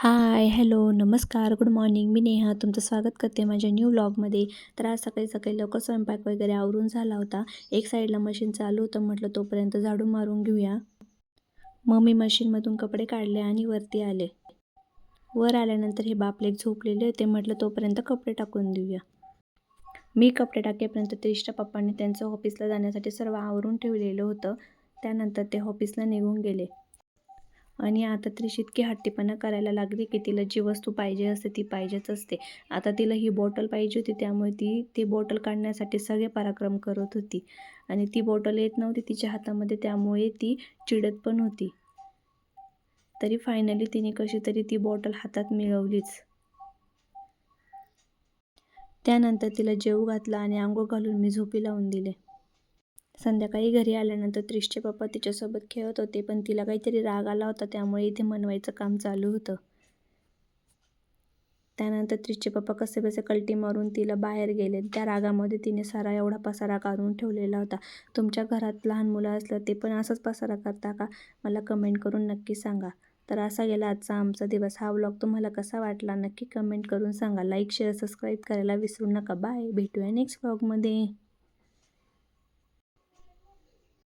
हाय, hello, नमस्कार, good morning. मी नेहा तुमचं स्वागत करते माझ्या न्यू व्लॉगमध्ये. तर आज सकाळी सकाळी लवकर स्वयंपाक वगैरे आवरून झाला होता. एक साईडला मशीन चालू होतं, म्हटलं तोपर्यंत झाडू मारून घेऊया. मग मी मशीनमधून कपडे काढले आणि वरती आले. वर आल्यानंतर हे बापलेक झोपलेले होते, म्हटलं तोपर्यंत कपडे टाकून देऊया. मी कपडे टाकेपर्यंत त्रिशच्या पप्पांनी त्यांचं ऑफिसला जाण्यासाठी सर्व आवरून ठेवलेलं होतं. त्यानंतर ते ऑफिसला निघून गेले. आणि आता त्रिश इतकी हट्टीपणा करायला लागली की तिला जी वस्तू पाहिजे असते ती पाहिजेच असते. आता तिला ही बॉटल पाहिजे होती, त्यामुळे ती बॉटल काढण्यासाठी सगळे पराक्रम करत होती आणि ती बॉटल येत नव्हती तिच्या हातामध्ये, त्यामुळे ती चिडत पण होती. तरी फायनली तिने कशी तरी ती बॉटल हातात मिळवलीच. त्यानंतर तिला जेवू घातला आणि अंघोळ घालून मी झोपी लावून दिले. संध्याकाळी घरी आल्यानंतर त्रिशचे पप्पा तिच्यासोबत खेळत होते, पण तिला काहीतरी राग आला होता, त्यामुळे इथे मनवायचं काम चालू होतं. त्यानंतर त्रिशचे पप्पा कसेबसे कल्टी मारून तिला बाहेर गेले. त्या रागामध्ये तिने सारा एवढा पसारा काढून ठेवलेला होता. तुमच्या घरात लहान मुलं असलं ते पण असंच पसारा करता का? मला कमेंट करून नक्की सांगा. तर असा गेला आजचा आमचा दिवस. हा व्लॉग तुम्हाला कसा वाटला नक्की कमेंट करून सांगा. लाईक, शेअर, सबस्क्राईब करायला विसरू नका. बाय, भेटूया नेक्स्ट व्लॉगमध्ये.